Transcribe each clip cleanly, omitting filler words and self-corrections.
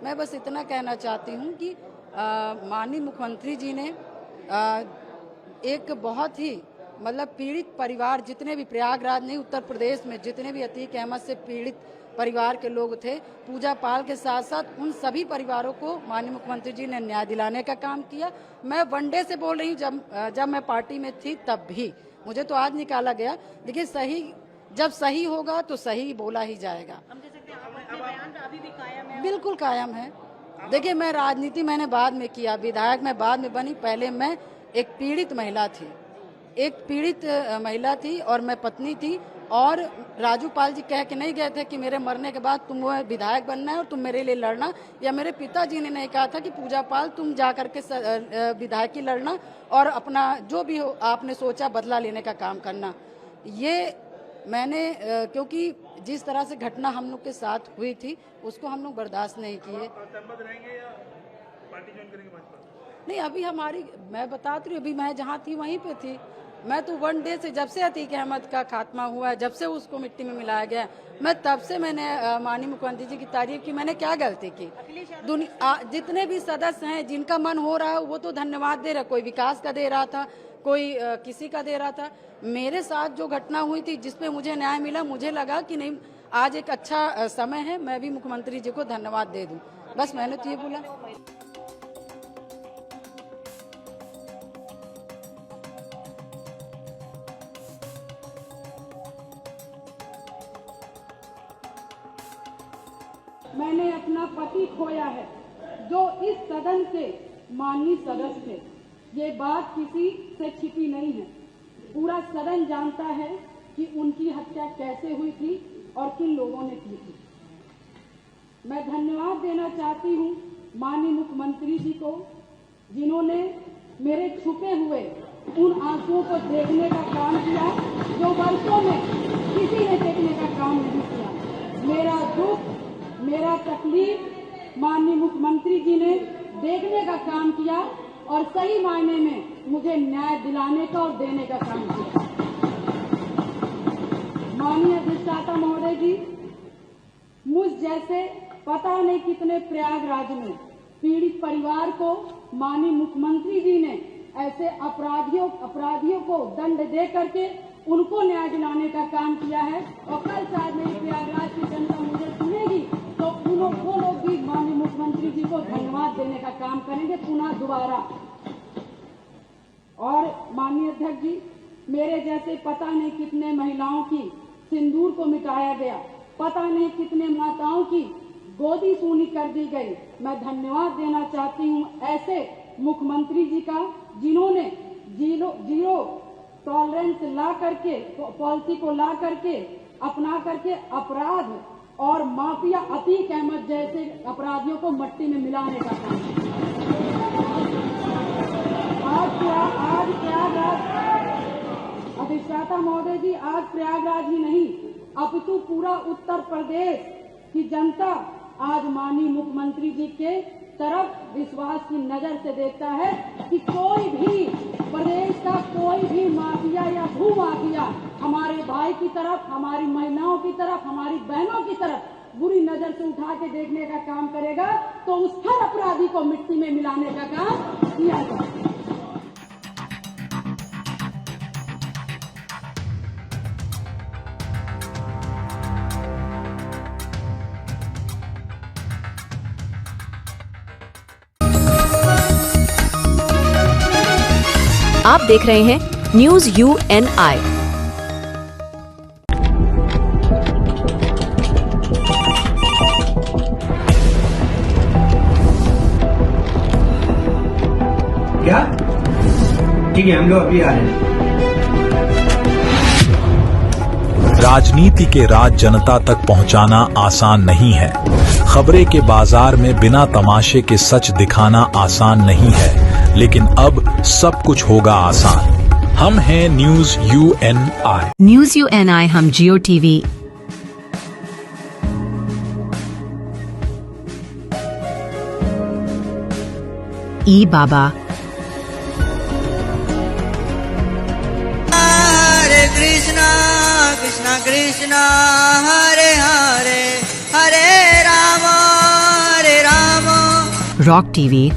मैं बस इतना कहना चाहती हूँ कि माननीय मुख्यमंत्री जी ने एक बहुत ही मतलब पीड़ित परिवार, जितने भी प्रयागराज नहीं उत्तर प्रदेश में जितने भी अतीक अहमद से पीड़ित परिवार के लोग थे, पूजा पाल के साथ साथ उन सभी परिवारों को माननीय मुख्यमंत्री जी ने न्याय दिलाने का काम किया। मैं वनडे से बोल रही हूँ, जब मैं पार्टी में थी तब भी, मुझे तो आज निकाला गया, लेकिन सही जब सही होगा तो सही बोला ही जाएगा। अभी भी कायम है? बिल्कुल कायम है। देखिए, मैं राजनीति मैंने बाद में किया, विधायक मैं बाद में बनी, पहले मैं एक पीड़ित महिला थी और मैं पत्नी थी। और राजू पाल जी कह के नहीं गए थे कि मेरे मरने के बाद तुम विधायक बनना है और तुम मेरे लिए लड़ना, या मेरे पिताजी ने नहीं कहा था कि पूजा पाल तुम जा करके विधायक की लड़ना और अपना जो भी हो आपने सोचा बदला लेने का काम करना। ये मैंने क्योंकि जिस तरह से घटना हम लोग के साथ हुई थी उसको हम लोग बर्दाश्त नहीं किए। नहीं, अभी मैं बताती हूँ, अभी मैं जहाँ थी वहीं पे थी। मैं तो वन डे से, जब से अतीक अहमद का खात्मा हुआ, जब से उसको मिट्टी में मिलाया गया, मैं तब से मैंने माननीय मुख्यमंत्री जी की तारीफ की। मैंने क्या गलती की? जितने भी सदस्य हैं जिनका मन हो रहा है वो तो धन्यवाद दे रहा, कोई विकास का दे रहा था, कोई किसी का दे रहा था। मेरे साथ जो घटना हुई थी जिसपे मुझे न्याय मिला, मुझे लगा कि नहीं आज एक अच्छा समय है, मैं भी मुख्यमंत्री जी को धन्यवाद दे दूं। बस मैंने तो ये बोला। मैंने अपना पति खोया है जो इस सदन के माननीय सदस्य थे। ये बात किसी से छिपी नहीं है, पूरा सदन जानता है कि उनकी हत्या कैसे हुई थी और किन लोगों ने की थी। मैं धन्यवाद देना चाहती हूँ माननीय मुख्यमंत्री जी को, जिन्होंने मेरे छुपे हुए उन आंसुओं को देखने का काम किया जो वर्षों में किसी ने देखने का काम नहीं किया। मेरा दुख, मेरा तकलीफ माननीय मुख्यमंत्री जी ने देखने का काम किया और सही मायने में मुझे न्याय दिलाने का और देने का काम किया। माननीय अधिष्ठाता महोदय जी, मुझ जैसे पता नहीं कितने प्रयागराज में पीड़ित परिवार को माननीय मुख्यमंत्री जी ने ऐसे अपराधियों को दंड दे करके उनको न्याय दिलाने का काम किया है। और कल शायद मेरी प्रयागराज की जनता मुझे सुनेगी तो वो लोग भी माननीय मुख्यमंत्री जी को धन्यवाद देने का काम करेंगे पुनः दोबारा। और माननीय अध्यक्ष जी, मेरे जैसे पता नहीं कितने महिलाओं की सिंदूर को मिटाया गया, पता नहीं कितने माताओं की गोदी सूनी कर दी गई। मैं धन्यवाद देना चाहती हूँ ऐसे मुख्यमंत्री जी का, जिन्होंने जीरो टॉलरेंस ला करके पॉलिसी को ला करके अपना करके अपराध और माफिया अतीक अहमद जैसे अपराधियों को मट्टी में मिलाने का काम आज प्रयागराज अधिष्ठाता महोदय जी, आज प्रयागराज ही नहीं अपितु पूरा उत्तर प्रदेश की जनता आज माननीय मुख्यमंत्री जी के तरफ विश्वास की नजर से देखता है कि कोई भी प्रदेश का कोई भी माफिया या भू माफिया हमारे भाई की तरफ, हमारी महिलाओं की तरफ, हमारी बहनों की तरफ बुरी नजर से उठा के देखने का काम करेगा तो उस हर अपराधी को मिट्टी में मिलाने का काम किया जाए। आप देख रहे हैं न्यूज UNI। क्या? ठीक है, हम लोग अभी आ रहे हैं। राजनीति के राज जनता तक पहुंचाना आसान नहीं है। खबरें के बाजार में बिना तमाशे के सच दिखाना आसान नहीं है, लेकिन अब सब कुछ होगा आसान। हम हैं न्यूज UNI। न्यूज UNI, हम जियो TV। ई बाबा। हरे कृष्णा कृष्णा कृष्णा हरे हरे, हरे राम रॉक टीवी,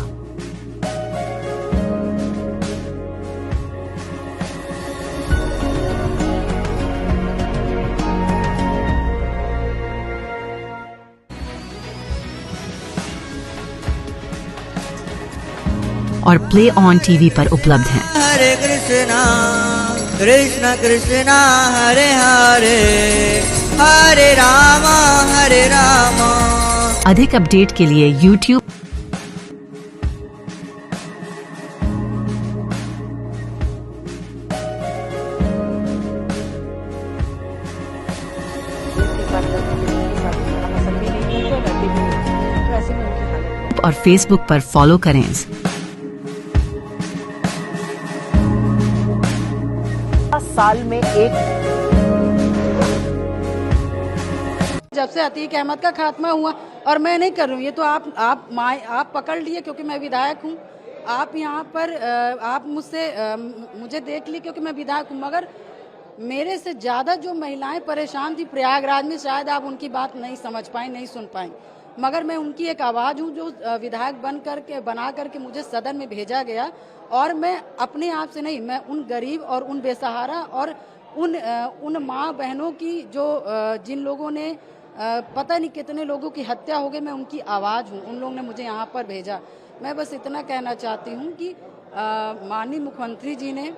और प्ले ऑन टीवी पर उपलब्ध हैं। हरे कृष्णा कृष्ण कृष्णा हरे हरे हरे रामा हरे रामा। अधिक अपडेट के लिए YouTube और Facebook पर फॉलो करें। साल में एक जब से अतीक अहमद का खात्मा हुआ, और मैं नहीं कर रही हूँ, ये तो आप पकड़ लिए क्योंकि मैं विधायक हूँ। आप यहाँ पर आप मुझे देख ली क्योंकि मैं विधायक हूँ, मगर मेरे से ज़्यादा जो महिलाएं परेशान थी प्रयागराज में, शायद आप उनकी बात नहीं समझ पाए, नहीं सुन पाए, मगर मैं उनकी एक आवाज़ हूँ जो विधायक बना करके मुझे सदन में भेजा गया। और मैं अपने आप से नहीं, मैं उन गरीब और उन बेसहारा और उन माँ बहनों की जो जिन लोगों ने पता नहीं कितने लोगों की हत्या हो गई, मैं उनकी आवाज़ हूँ। उन लोगों ने मुझे यहाँ पर भेजा। मैं बस इतना कहना चाहती हूँ कि माननीय मुख्यमंत्री जी ने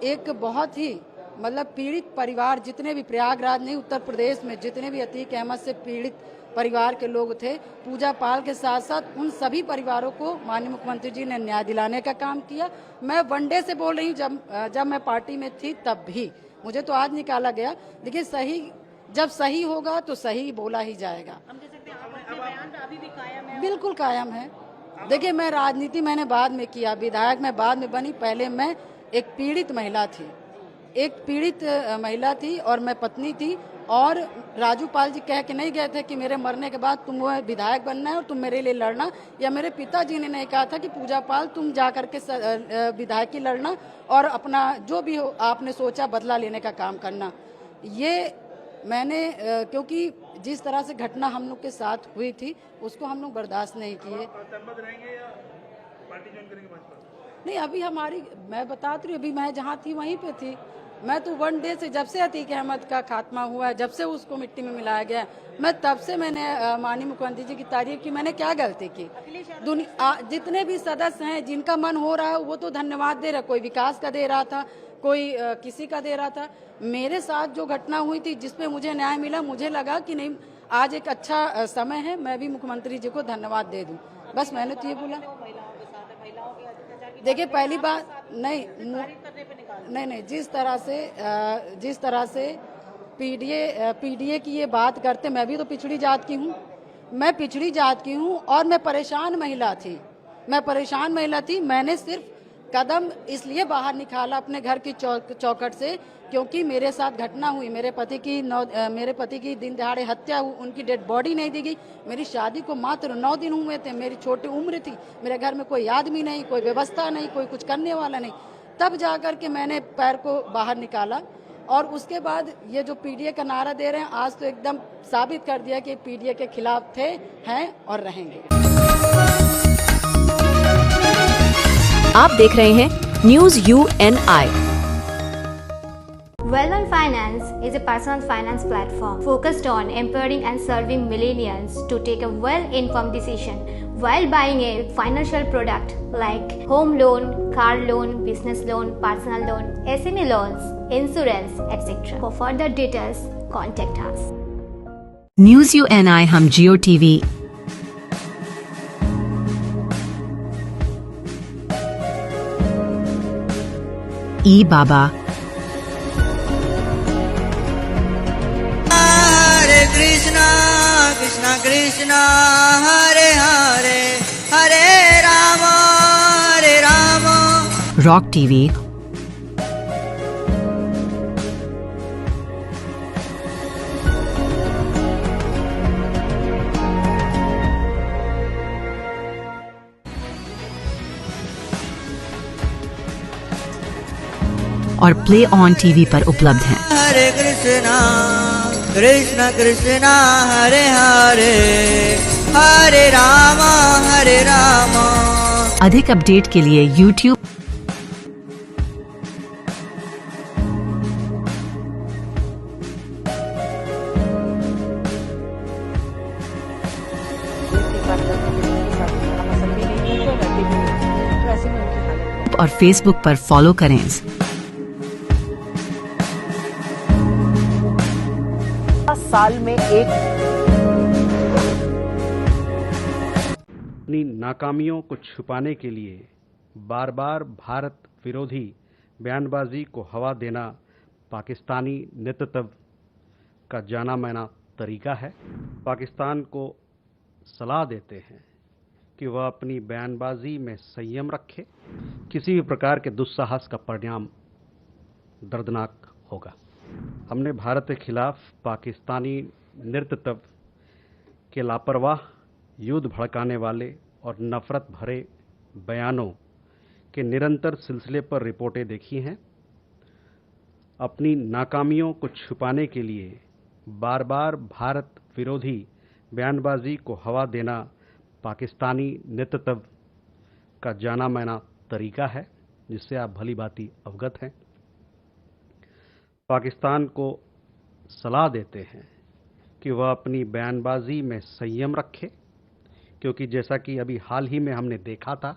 एक बहुत ही मतलब पीड़ित परिवार, जितने भी प्रयागराज नहीं उत्तर प्रदेश में जितने भी अतीक अहमद से पीड़ित परिवार के लोग थे, पूजा पाल के साथ साथ उन सभी परिवारों को माननीय मुख्यमंत्री जी ने न्याय दिलाने का काम किया। मैं वनडे से बोल रही हूँ, जब मैं पार्टी में थी तब भी मुझे तो आज निकाला गया। देखिए जब सही होगा तो सही बोला ही जाएगा। हम कह सकते हैं आप अपने बयान पे अभी भी कायम है? बिल्कुल कायम है। देखिए, मैं राजनीति मैंने बाद में किया, विधायक मैं बाद में बनी। पहले मैं एक पीड़ित महिला थी और मैं पत्नी थी। और राजू पाल जी कह के नहीं गए थे कि मेरे मरने के बाद तुम वो विधायक बनना है और तुम मेरे लिए लड़ना, या मेरे पिताजी ने नहीं कहा था कि पूजा पाल तुम जा करके विधायक की लड़ना और अपना जो भी हो आपने सोचा बदला लेने का काम करना। ये मैंने क्योंकि जिस तरह से घटना हम लोग के साथ हुई थी उसको हम लोग बर्दाश्त नहीं किए। नहीं, अभी मैं बताती हूँ, अभी मैं जहाँ थी वहीं पे थी। मैं तो वन डे से, जब से अतीक अहमद का खात्मा हुआ है, जब से उसको मिट्टी में मिलाया गया, मैं तब से मैंने माननीय मुख्यमंत्री जी की तारीफ की। मैंने क्या गलती की? जितने भी सदस्य हैं जिनका मन हो रहा है वो तो धन्यवाद दे रहा, कोई विकास का दे रहा था, कोई किसी का दे रहा था। मेरे साथ जो घटना हुई थी जिसपे मुझे न्याय मिला, मुझे लगा कि नहीं आज एक अच्छा समय है, मैं भी मुख्यमंत्री जी को धन्यवाद दे दूं। बस मैंने तो ये बोला। देखिए, पहली बात नहीं, जिस तरह से पीडीए की ये बात करते, मैं भी तो पिछड़ी जात की हूँ, और मैं परेशान महिला थी। मैंने सिर्फ कदम इसलिए बाहर निकाला अपने घर की चौखट से क्योंकि मेरे साथ घटना हुई, मेरे पति की दिन दहाड़े हत्या हुई, उनकी डेड बॉडी नहीं दी गई। मेरी शादी को मात्र 9 दिन हुए थे, मेरी छोटी उम्र थी, मेरे घर में कोई आदमी नहीं, कोई व्यवस्था नहीं, कोई कुछ करने वाला नहीं। तब जाकर के मैंने पैर को बाहर निकाला और उसके बाद ये जो पीडीए का नारा दे रहे हैं, आज तो एकदम साबित कर दिया कि पीडीए के खिलाफ थे, हैं और रहेंगे। आप देख रहे हैं news UNI। Well-Known Finance is a personal finance platform focused on empowering and serving millennials to take a well-informed decision while buying a financial product like home loan, car loan, business loan, personal loan, SME loans, insurance, etc. For further details, contact us. News UNI हम जियो TV ई बाबा हरे Krishna Krishna Krishna Hare Hare Hare Ram rock TV और play on TV पर उपलब्ध हैं। हरे Krishna Krishna Krishna Hare Hare Hare Rama, Hare Rama. अधिक update के लिए YouTube और Facebook पर फॉलो करें। साल में एक अपनी नाकामियों को छुपाने के लिए बार बार भारत विरोधी बयानबाजी को हवा देना पाकिस्तानी नेतृत्व का जाना माना तरीका है। पाकिस्तान को सलाह देते हैं कि वह अपनी बयानबाजी में संयम रखे। किसी भी प्रकार के दुस्साहस का परिणाम दर्दनाक होगा। हमने भारत के खिलाफ पाकिस्तानी नेतृत्व के लापरवाह, युद्ध भड़काने वाले और नफरत भरे बयानों के निरंतर सिलसिले पर रिपोर्टें देखी हैं। अपनी नाकामियों को छुपाने के लिए बार बार भारत विरोधी बयानबाजी को हवा देना पाकिस्तानी नेतृत्व का जाना माना तरीका है, जिससे आप भली भांति अवगत हैं। पाकिस्तान को सलाह देते हैं कि वह अपनी बयानबाजी में संयम रखे, क्योंकि जैसा कि अभी हाल ही में हमने देखा था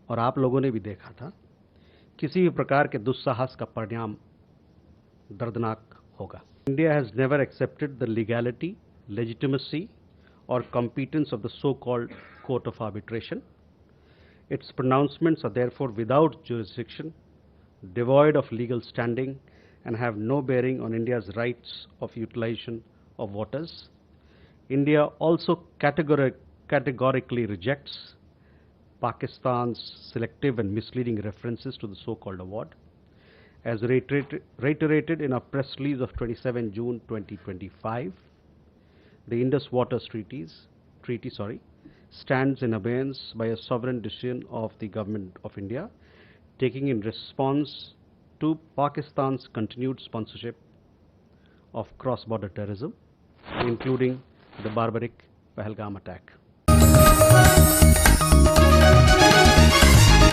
और आप लोगों ने भी देखा था, किसी भी प्रकार के दुस्साहस का परिणाम दर्दनाक होगा। India has never accepted the legality, legitimacy or competence of the so-called Court of Arbitration. Its pronouncements are therefore without jurisdiction, devoid of legal standing, and have no bearing on India's rights of utilization of waters. India also categorically rejects Pakistan's selective and misleading references to the so-called award. As reiterated in a press release of 27 June 2025, the Indus Waters Treaty stands in abeyance by a sovereign decision of the Government of India, taking in response to Pakistan's continued sponsorship of cross-border terrorism, including the barbaric Pahalgam attack.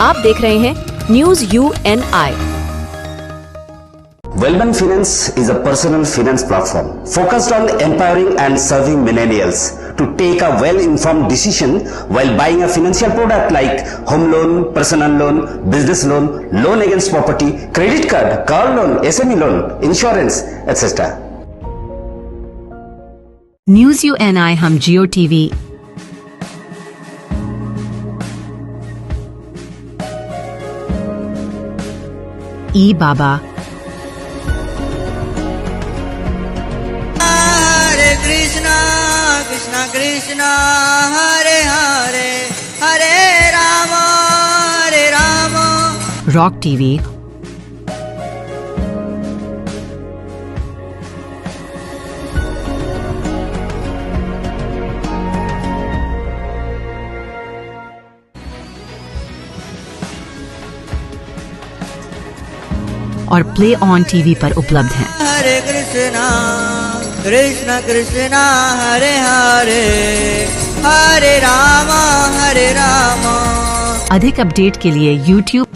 आप देख रहे हैं news UNI। Wellman Finance is a personal finance platform focused on empowering and serving millennials to take a well-informed decision while buying a financial product like home loan, personal loan, business loan, loan against property, credit card, car loan, SME loan, insurance, etc. News UNI हम जियो TV ई बाबा Krishna Krishna Hare Hare Hare Rama Hare Rama rock TV और play on TV पर उपलब्ध हैं। Hare Krishna Krishna Krishna Hare Hare Hare Rama Hare Rama। अधिक update के लिए YouTube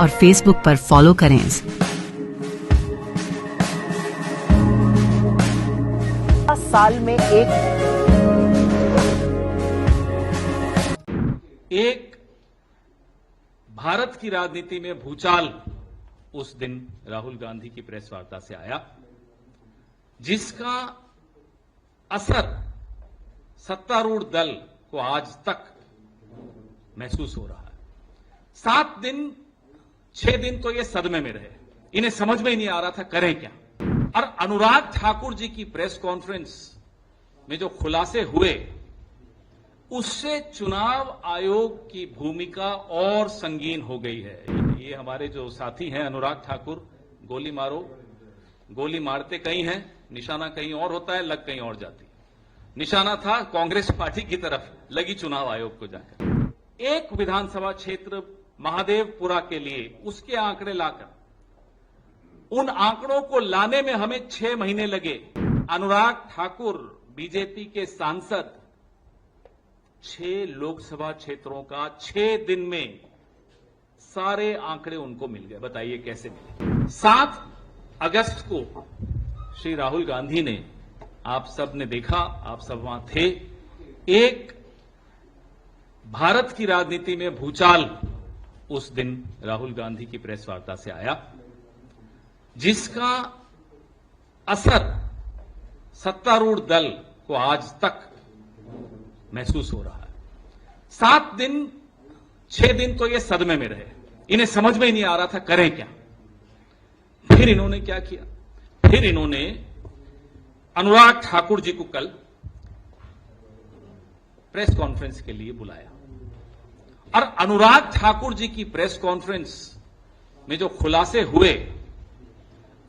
और Facebook पर फॉलो करें। साल में एक भारत की राजनीति में भूचाल उस दिन राहुल गांधी की प्रेस वार्ता से आया, जिसका असर सत्तारूढ़ दल को आज तक महसूस हो रहा है। 7 दिन 6 दिन तो ये सदमे में रहे, इन्हें समझ में ही नहीं आ रहा था करें क्या। और अनुराग ठाकुर जी की प्रेस कॉन्फ्रेंस में जो खुलासे हुए, उससे चुनाव आयोग की भूमिका और संगीन हो गई है। ये हमारे जो साथी हैं अनुराग ठाकुर, गोली मारो, गोली मारते कहीं हैं, निशाना कहीं और होता है, लग कहीं और जाती है। निशाना था कांग्रेस पार्टी की तरफ लगी चुनाव आयोग को जाकर। एक विधानसभा क्षेत्र महादेवपुरा के लिए उसके आंकड़े लाकर उन आंकड़ों को लाने में हमें 6 महीने लगे। अनुराग ठाकुर बीजेपी के सांसद 6 लोकसभा क्षेत्रों का 6 दिन में सारे आंकड़े उनको मिल गए। बताइए कैसे मिले। 7 अगस्त को श्री राहुल गांधी ने, आप सब ने देखा, आप सब वहां थे, एक भारत की राजनीति में भूचाल उस दिन राहुल गांधी की प्रेस वार्ता से आया, जिसका असर सत्तारूढ़ दल को आज तक महसूस हो रहा है। 7 दिन 6 दिन तो ये सदमे में रहे, इन्हें समझ में ही नहीं आ रहा था करें क्या। फिर इन्होंने क्या किया, फिर इन्होंने अनुराग ठाकुर जी को कल प्रेस कॉन्फ्रेंस के लिए बुलाया और अनुराग ठाकुर जी की प्रेस कॉन्फ्रेंस में जो खुलासे हुए,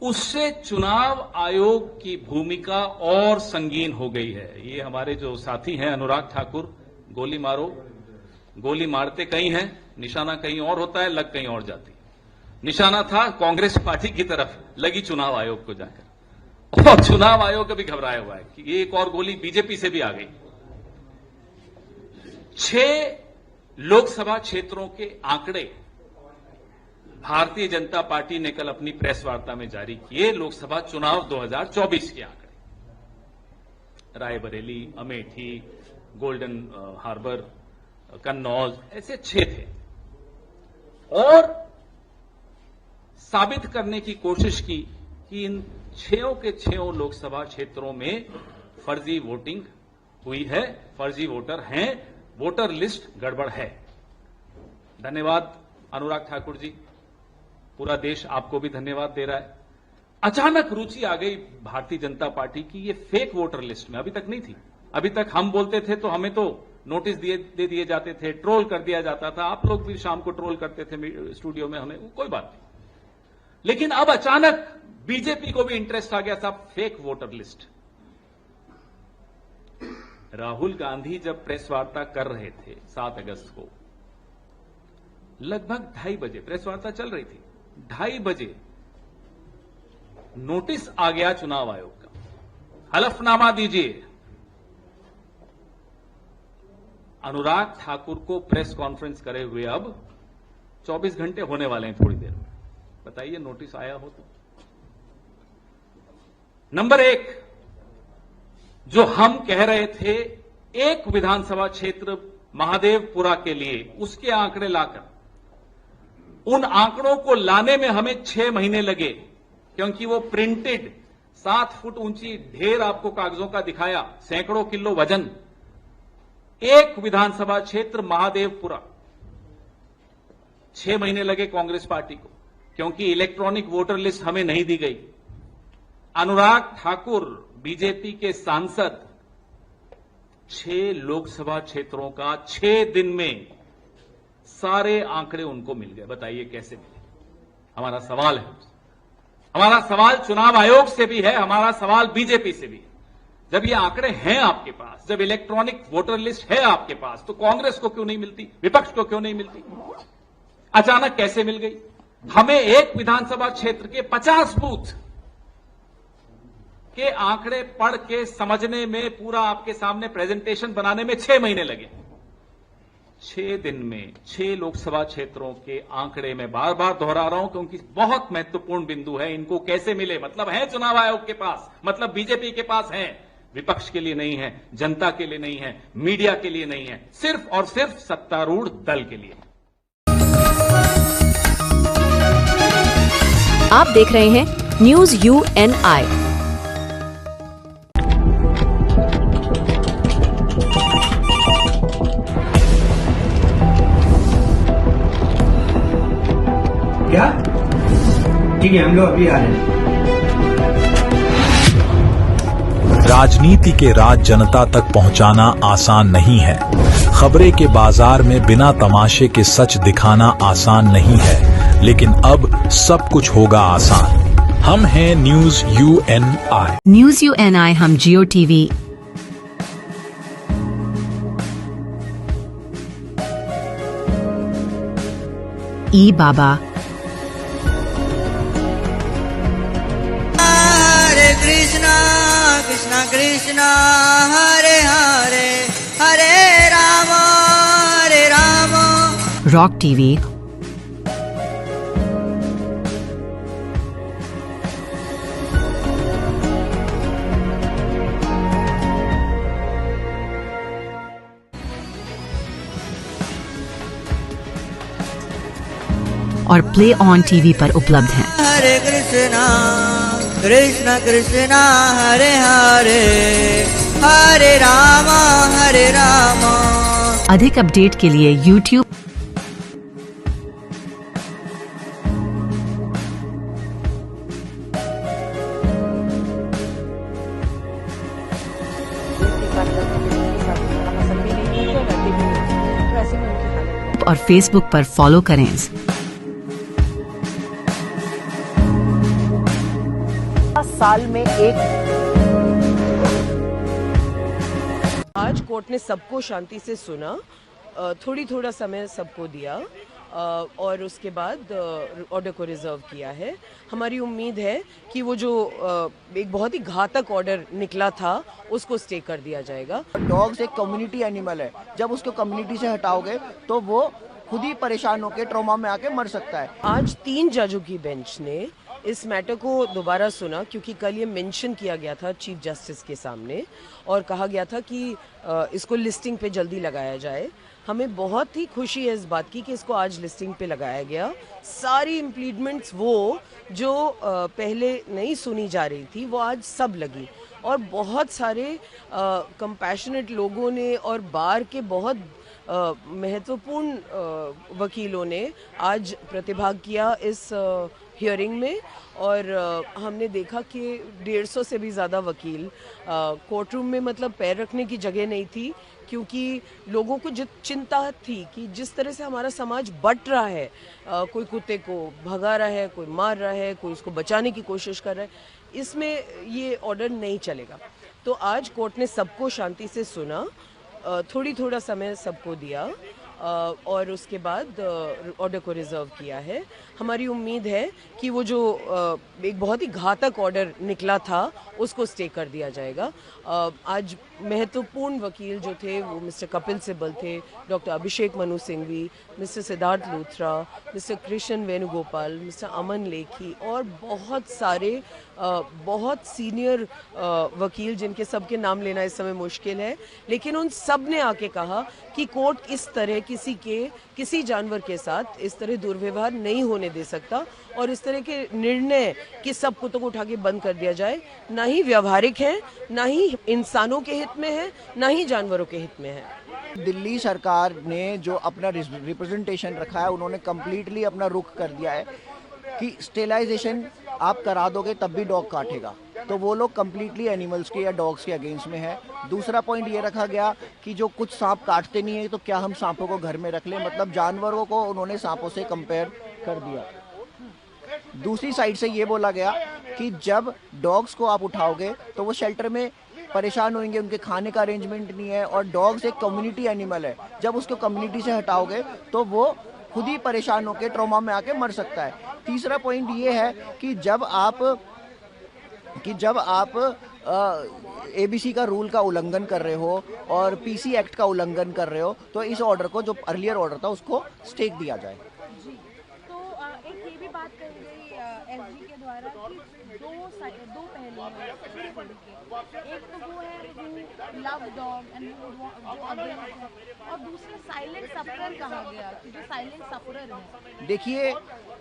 उससे चुनाव आयोग की भूमिका और संगीन हो गई है। ये हमारे जो साथी हैं अनुराग ठाकुर, गोली मारो, गोली मारते कहीं हैं, निशाना कहीं और होता है, लग कहीं और जाती है। निशाना था कांग्रेस पार्टी की तरफ लगी चुनाव आयोग को जाकर, और चुनाव आयोग अभी घबराया हुआ है कि एक और गोली बीजेपी से भी आ गई। 6 लोकसभा क्षेत्रों के आंकड़े भारतीय जनता पार्टी ने कल अपनी प्रेस वार्ता में जारी किए। लोकसभा चुनाव 2024 के आंकड़े, रायबरेली, अमेठी, गोल्डन हार्बर, कन्नौज, ऐसे 6 थे। और साबित करने की कोशिश की कि इन 6 के 6 लोकसभा क्षेत्रों में फर्जी वोटिंग हुई है, फर्जी वोटर हैं, वोटर लिस्ट गड़बड़ है। धन्यवाद अनुराग ठाकुर जी, पूरा देश आपको भी धन्यवाद दे रहा है। अचानक रुचि आ गई भारतीय जनता पार्टी की ये फेक वोटर लिस्ट में, अभी तक नहीं थी। अभी तक हम बोलते थे तो हमें तो नोटिस दे दिए जाते थे, ट्रोल कर दिया जाता था, आप लोग भी शाम को ट्रोल करते थे स्टूडियो में, हमें कोई बात नहीं। लेकिन अब अचानक बीजेपी को भी इंटरेस्ट आ गया था fake voter list. Rahul Gandhi जब प्रेस वार्ता कर रहे थे 7 अगस्त को, लगभग 2:30 बजे प्रेस वार्ता चल रही थी, 2:30 बजे नोटिस आ गया चुनाव आयोग का, हलफनामा दीजिए। अनुराग ठाकुर को प्रेस कॉन्फ्रेंस करे हुए अब 24 घंटे होने वाले हैं थोड़ी देर में। बताइए नोटिस आया हो तो। नंबर 1, जो हम कह रहे थे एक विधानसभा क्षेत्र महादेवपुरा के लिए उसके आंकड़े लाकर उन आंकड़ों को लाने में हमें 6 महीने लगे, क्योंकि वो प्रिंटेड 7 फुट ऊंची ढेर आपको कागजों का दिखाया, सैकड़ों किलो वजन। एक विधानसभा क्षेत्र महादेवपुरा, 6 महीने लगे कांग्रेस पार्टी को, क्योंकि इलेक्ट्रॉनिक वोटर लिस्ट हमें नहीं दी गई। अनुराग ठाकुर बीजेपी के सांसद 6 लोकसभा क्षेत्रों का 6 दिन में सारे आंकड़े उनको मिल गए। बताइए कैसे मिले। हमारा सवाल है, हमारा सवाल चुनाव आयोग से भी है, हमारा सवाल बीजेपी से भी है। जब ये आंकड़े हैं आपके पास, जब इलेक्ट्रॉनिक वोटर लिस्ट है आपके पास, तो कांग्रेस को क्यों नहीं मिलती, विपक्ष को क्यों नहीं मिलती? अचानक कैसे मिल गई? हमें एक विधानसभा क्षेत्र के 50 बूथ के आंकड़े पढ़ के समझने में, पूरा आपके सामने प्रेजेंटेशन बनाने में 6 महीने लगे। 6 दिन में 6 लोकसभा क्षेत्रों के आंकड़े में बार बार दोहरा रहा हूं क्योंकि बहुत महत्वपूर्ण बिंदु है। इनको कैसे मिले? मतलब है चुनाव आयोग के पास, मतलब बीजेपी के पास है, विपक्ष के लिए नहीं है, जनता के लिए नहीं है, मीडिया के लिए नहीं है, सिर्फ और सिर्फ सत्तारूढ़ दल के लिए। आप देख रहे हैं न्यूज UNI। क्या? ठीक है, हम लोग अभी आ रहे हैं। राजनीति के राज जनता तक पहुंचाना आसान नहीं है। खबरें के बाजार में बिना तमाशे के सच दिखाना आसान नहीं है, लेकिन अब सब कुछ होगा आसान। हम हैं न्यूज UNI। न्यूज UNI हम जियो TV, ई बाबा, हरे कृष्णा कृष्णा कृष्णा हरे हरे, हरे राम रॉक टीवी, और प्ले ऑन टीवी पर उपलब्ध हैं। हरे कृष्णा कृष्णा कृष्णा हरे हरे, हरे राम हरे राम। अधिक अपडेट के लिए YouTube और Facebook पर फॉलो करें। साल में एक आज कोर्ट ने सबको शांति से सुना, थोड़ा समय सबको दिया और उसके बाद ऑर्डर को रिजर्व किया है। हमारी उम्मीद है कि वो जो एक बहुत ही घातक ऑर्डर निकला था उसको स्टे कर दिया जाएगा। डॉग्स एक कम्युनिटी एनिमल है, जब उसको कम्युनिटी से हटाओगे तो वो खुद ही परेशान होकर ट्रॉमा में आके मर सकता है। आज 3 जजों की बेंच ने इस मैटर को दोबारा सुना, क्योंकि कल ये मेंशन किया गया था चीफ जस्टिस के सामने और कहा गया था कि इसको लिस्टिंग पे जल्दी लगाया जाए। हमें बहुत ही खुशी है इस बात की कि इसको आज लिस्टिंग पे लगाया गया। सारी इम्प्लीडमेंट्स वो जो पहले नहीं सुनी जा रही थी वो आज सब लगी और बहुत सारे कंपैशनेट लोगों ने और बार के बहुत महत्वपूर्ण वकीलों ने आज प्रतिभाग किया इस हियरिंग में और हमने देखा कि 150 से भी ज़्यादा वकील कोर्ट रूम में मतलब पैर रखने की जगह नहीं थी, क्योंकि लोगों को चिंता थी कि जिस तरह से हमारा समाज बट रहा है, कोई कुत्ते को भगा रहा है, कोई मार रहा है, कोई उसको बचाने की कोशिश कर रहा है, इसमें ये ऑर्डर नहीं चलेगा। तो आज कोर्ट ने सबको शांति से सुना, थोड़ा समय सबको दिया और उसके बाद ऑर्डर को रिजर्व किया है। हमारी उम्मीद है कि वो जो एक बहुत ही घातक ऑर्डर निकला था उसको स्टे कर दिया जाएगा। आज महत्वपूर्ण वकील जो थे वो मिस्टर कपिल सिब्बल थे, doctor Abhishek Manu Singhvi, mister Siddharth Luthra, mister Krishna Venugopal, mister Aman Lekhi और बहुत सारे बहुत सीनियर वकील जिनके सबके नाम लेना इस समय मुश्किल है, लेकिन उन सब ने आके कहा कि कोर्ट इस तरह किसी जानवर के साथ इस तरह दुर्व्यवहार नहीं होने दे सकता और इस तरह के निर्णय कि सब कुत्तों को उठा के बंद कर दिया जाए ना ही व्यवहारिक है, ना ही इंसानों के हित में है, ना ही जानवरों के हित में है। दिल्ली सरकार ने जो अपना रिप्रेजेंटेशन रखा है, उन्होंने कम्प्लीटली अपना रुख कर दिया है कि स्टेलाइजेशन आप करा दोगे तब भी डॉग काटेगा, तो वो लोग कम्प्लीटली एनिमल्स के या डॉग्स के अगेंस्ट में है। दूसरा पॉइंट ये रखा गया कि जो कुछ सांप काटते नहीं है तो क्या हम सांपों को घर में रख लें, मतलब जानवरों को उन्होंने सांपों से कंपेयर कर दिया। दूसरी साइड से ये बोला गया कि जब डॉग्स को आप उठाओगे तो वो शेल्टर में परेशान होंगे, उनके खाने का अरेंजमेंट नहीं है और डॉग्स एक कम्युनिटी एनिमल है, जब उसको कम्युनिटी से हटाओगे तो वो खुद ही परेशान होकर ट्रॉमा में आके मर सकता है। तीसरा पॉइंट ये है कि जब आप एबीसी का रूल का उल्लंघन कर रहे हो और पीसी एक्ट का उल्लंघन कर रहे हो तो इस ऑर्डर को, जो अर्लियर ऑर्डर था, उसको स्टेक दिया जाए। जी, तो एक ये भी बात कही गई एसजी के द्वारा कि दो पहलू हैं के। एक तो वो है लव डॉग एंड और दूसरा साइलेंट सफरर कहा गया कि जो साइलेंट सफरर है। देखिए,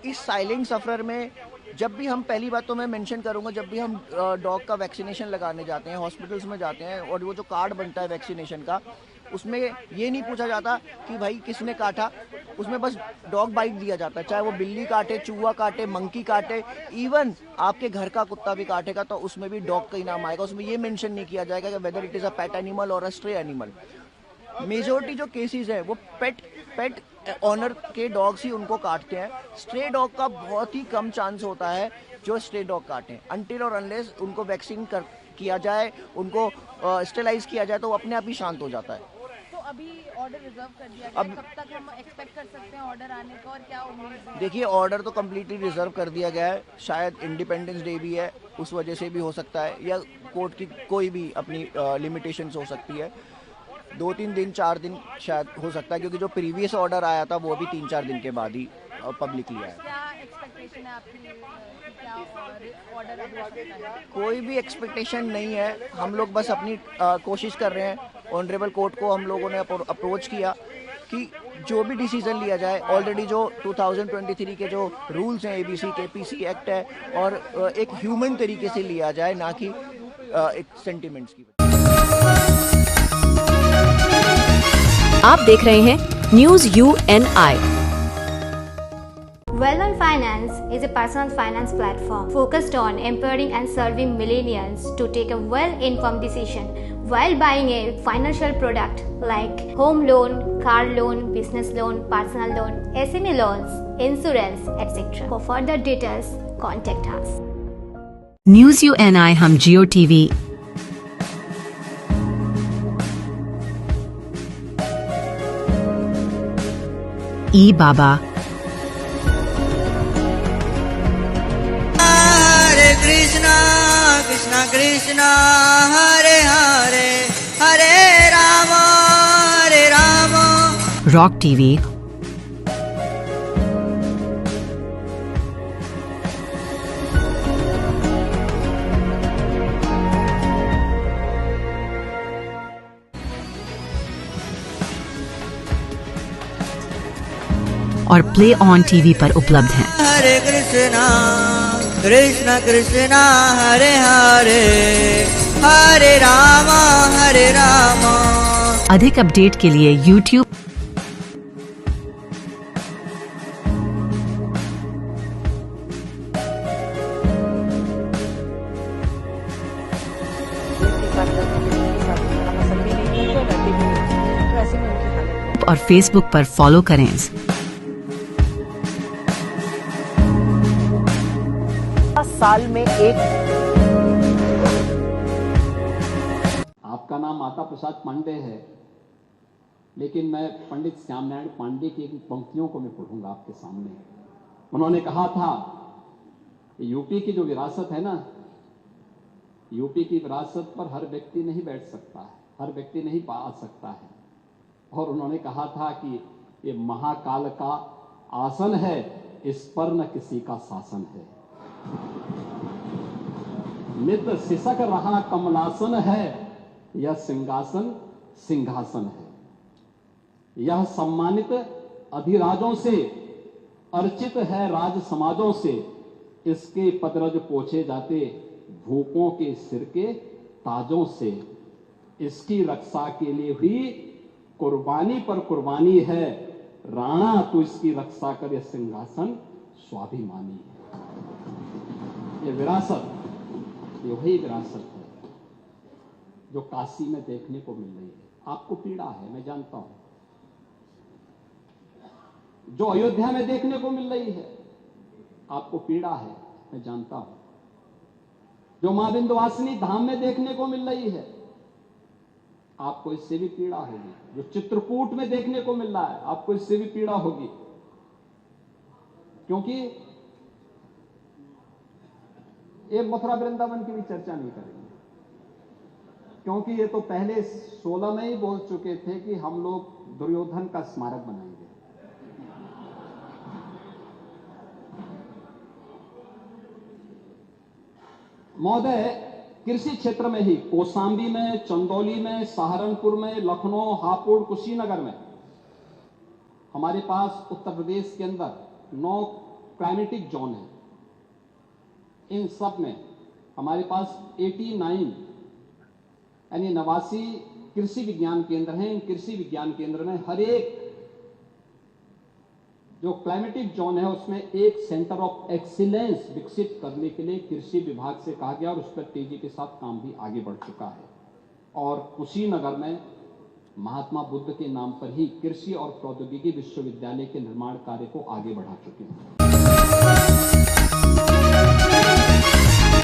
इस साइलेंट सफरर में जब भी हम, पहली बात तो मैं मेंशन करूंगा, जब भी हम डॉग का वैक्सीनेशन लगाने जाते हैं, हॉस्पिटल्स में जाते हैं और वो जो कार्ड बनता है वैक्सीनेशन का, उसमें ये नहीं पूछा जाता कि भाई किसने काटा, उसमें बस डॉग बाइट दिया जाता है, चाहे वो बिल्ली काटे, चूहा काटे, मंकी काटे, इवन आपके घर का कुत्ता भी काटेगा तो उसमें भी डॉग का ही नाम आएगा। उसमें ये मेंशन नहीं किया जाएगा कि whether it is a pet animal और अ स्ट्रे एनिमल। मेजोरिटी जो केसेस है वो पेट ऑनर के डॉग्स ही उनको काटते हैं। स्ट्रे डॉग का बहुत ही कम चांस होता है जो स्ट्रे डॉग काटें, अनटिल और अनलेस उनको वैक्सीन किया जाए, उनको स्टेलाइज किया जाए तो वो अपने आप ही शांत हो जाता है। तो अभी ऑर्डर रिजर्व कर दिया गया, कब तक हम एक्सपेक्ट कर सकते हैं ऑर्डर आने का और क्या उम्मीद है? देखिए, ऑर्डर तो कम्प्लीटली रिजर्व कर दिया गया है। शायद इंडिपेंडेंस डे भी है, उस वजह से भी हो सकता है, या कोर्ट की कोई भी अपनी लिमिटेशंस हो सकती है। 2-3 दिन 4 दिन शायद हो सकता है, क्योंकि जो प्रीवियस ऑर्डर आया था वो भी 3-4 दिन के बाद ही पब्लिकली आया। क्या एक्सपेक्टेशन है आपकी कि क्या ऑर्डर अभी आ सकता है? कोई भी एक्सपेक्टेशन नहीं है, हम लोग बस अपनी कोशिश कर रहे हैं। ऑनरेबल कोर्ट को हम लोगों ने अप्रोच किया कि जो भी डिसीजन लिया जाए, ऑलरेडी जो 2023 के जो रूल्स हैं ABC के, PC एक्ट है, और एक ह्यूमन तरीके से लिया जाए, ना कि एक सेंटिमेंट्स की। आप देख रहे हैं news UNI। Well-Known Finance is a personal finance platform focused on empowering and serving millennials to take a well-informed decision while buying a financial product like home loan, car loan, business loan, personal loan, SME loans, insurance, etc. For further details, contact us. News UNI हम जियो TV, बाबा, Krishna Krishna Krishna Hare Hare Hare Ram rock TV, और play on TV पर उपलब्ध हैं। हरे कृष्णा कृष्णा कृष्णा हरे हरे हरे राम हरे राम। अधिक update के लिए YouTube और Facebook पर फॉलो करें। साल में एक। आपका नाम माता प्रसाद पांडे है, लेकिन मैं पंडित श्याम नारायण पांडे की पंक्तियों को मैं पढ़ूंगा आपके सामने। उन्होंने कहा था, यूपी की जो विरासत है ना, यूपी की विरासत पर हर व्यक्ति नहीं बैठ सकता है, हर व्यक्ति नहीं पा सकता है। और उन्होंने कहा था कि ये महाकाल का आसन है, इस पर न किसी का शासन है। नित सिसक रहा कमलासन है, यह सिंहासन सिंहासन है। यह सम्मानित अधिराजों से अर्चित है राज समाजों से, इसके पदरज पोछे जाते भूपों के सिर के ताजों से। इसकी रक्षा के लिए हुई कुर्बानी पर कुर्बानी है, राणा तू इसकी रक्षा कर, यह सिंहासन स्वाभिमानी है। ये विरासत, ये वही विरासत है जो काशी में देखने को मिल रही है। आपको पीड़ा है, मैं जानता हूं। जो अयोध्या में देखने को मिल रही है, आपको पीड़ा है, मैं जानता हूं। जो मां विंध्यवासिनी धाम में देखने को मिल रही है, आपको इससे भी पीड़ा होगी। जो चित्रकूट में देखने को मिल रहा है, आपको इससे भी पीड़ा होगी। क्योंकि ये मथुरा वृंदावन की भी चर्चा नहीं करेंगे, क्योंकि ये तो पहले 16 में ही बोल चुके थे कि हम लोग दुर्योधन का स्मारक बनाएंगे। महोदय, कृषि क्षेत्र में ही कौशाम्बी में, चंदौली में, सहारनपुर में, लखनऊ, हापुड़, कुशीनगर में हमारे पास उत्तर प्रदेश के अंदर 9 क्लाइमेटिक जोन है। इन सब में हमारे पास 89 यानी 89 कृषि विज्ञान केंद्र हैं। इन कृषि विज्ञान केंद्र में हर एक जो क्लाइमेटिक जोन है उसमें एक सेंटर ऑफ एक्सीलेंस विकसित करने के लिए कृषि विभाग से कहा गया और उस पर तेजी के साथ काम भी आगे बढ़ चुका है। और कुशीनगर में महात्मा बुद्ध के नाम पर ही कृषि और प्रौद्योगिकी विश्वविद्यालय के निर्माण कार्य को आगे बढ़ा चुके हैं।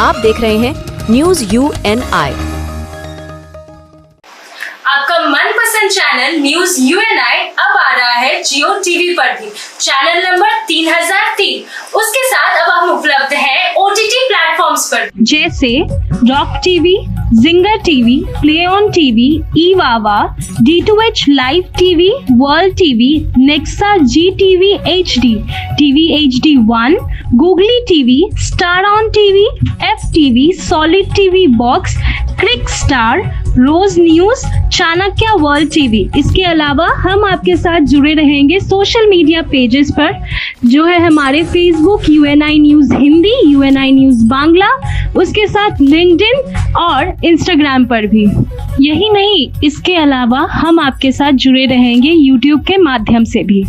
आप देख रहे हैं न्यूज UNI। आपका मनपसंद चैनल चैनल न्यूज यूएनआई अब आ रहा है जियो टीवी पर भी, चैनल नंबर 3003। उसके साथ अब हम उपलब्ध हैं ओटीटी प्लेटफॉर्म्स पर, जैसे rock TV, jinger TV, play on TV, ईवावा, D2H live TV, world TV, nexa G TV HD, TV HD1, googly TV, star on TV, FTV, solid TV box, crick star, rose news, Chanakya world TV. इसके अलावा हम आपके साथ जुड़े रहेंगे social media pages पर, जो है हमारे Facebook UNI news Hindi, UNI news Bangla, उसके साथ लिंक्डइन और इंस्टाग्राम पर भी। यही नहीं, इसके अलावा हम आपके साथ जुड़े रहेंगे यूट्यूब के माध्यम से भी।